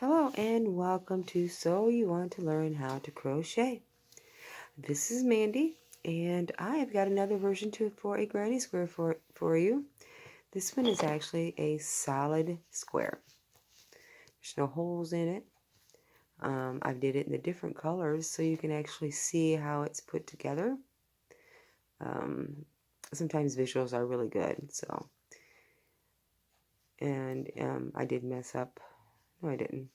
Hello and welcome to So You Want to Learn How to Crochet. This is Mandy and I have got another version for a granny square for you. This one is actually a solid square. There's no holes in it. I did it in the different colors so you can actually see how it's put together. Sometimes visuals are really good. And I did mess up. No, I didn't.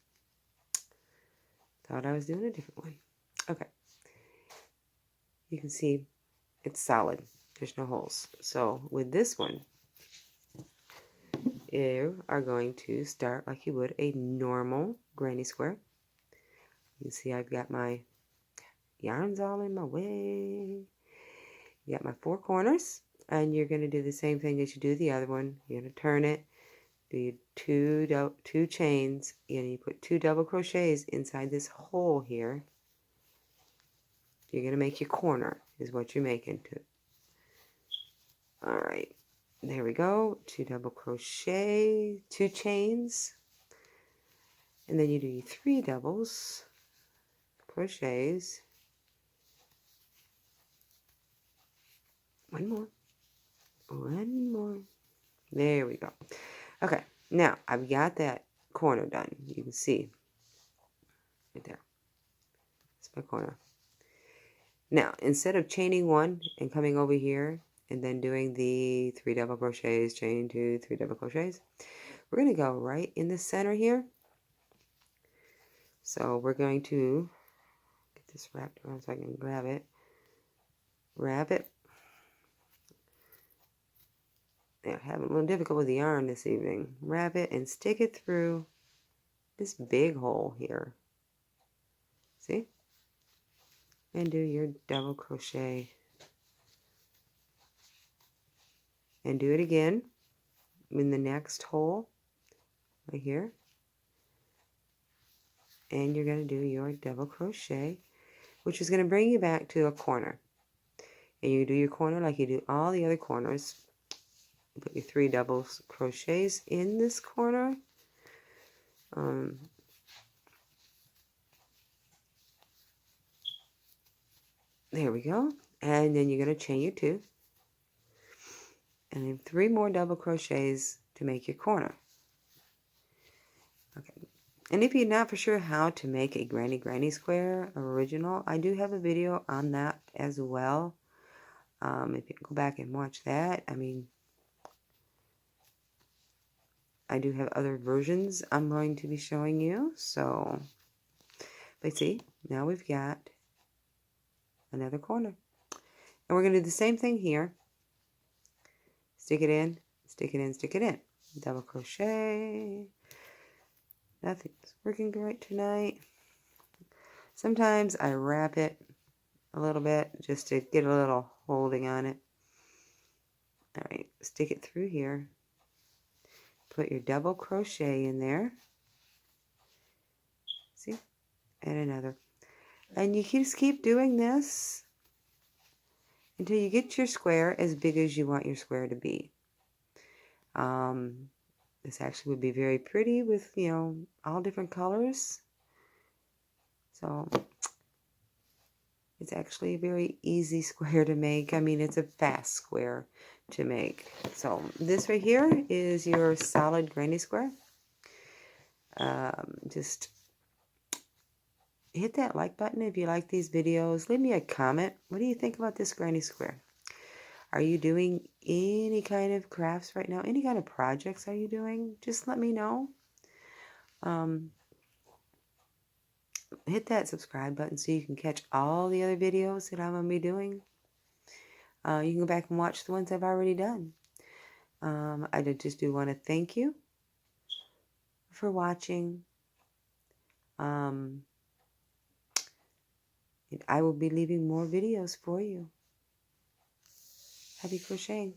Thought I was doing a different one. Okay. You can see it's solid. There's no holes. So with this one, you are going to start like you would a normal granny square. You can see I've got my yarns all in my way. You got my four corners, and you're going to do the same thing as you do the other one. You're going to turn it, do your two chains, and you put 2 double crochets inside this hole here. You're going to make your corner, is what you're making to. All right, there we go. 2 double crochet, 2 chains, and then you do your 3 doubles crochets. One more. There we go. Okay, now I've got that corner done. You can see right there. That's my corner. Now, instead of chaining 1 and coming over here and then doing the 3 double crochets, chain 2, 3 double crochets, we're going to go right in the center here. So we're going to get this wrapped around so I can grab it. Wrap it. Yeah, having a little difficult with the yarn this evening. Wrap it and stick it through this big hole here. See? And do your double crochet. And do it again in the next hole right here. And you're going to do your double crochet, which is going to bring you back to a corner. And you do your corner like you do all the other corners. Put your 3 double crochets in this corner. There we go. And then you're going to chain your 2. And then 3 more double crochets to make your corner. Okay. And if you're not for sure how to make a granny square original, I do have a video on that as well. If you go back and watch that, I mean, I do have other versions I'm going to be showing you. So, but see, now we've got another corner. And we're going to do the same thing here. Stick it in, stick it in, stick it in. Double crochet. Nothing's working right tonight. Sometimes I wrap it a little bit just to get a little holding on it. All right, stick it through here. Put your double crochet in there. See? And another. And you just keep doing this until you get your square as big as you want your square to be. This actually would be very pretty with, you know, all different colors. So it's actually a very easy square to make. I mean, it's a fast square to make. So this right here is your solid granny square. Just hit that like button if you like these videos. Leave me a comment. What do you think about this granny square? Are you doing any kind of crafts right now? Any kind of projects are you doing? Just let me know. Hit that subscribe button so you can catch all the other videos that I'm going to be doing. You can go back and watch the ones I've already done. I just do want to thank you for watching. And I will be leaving more videos for you. Happy crocheting.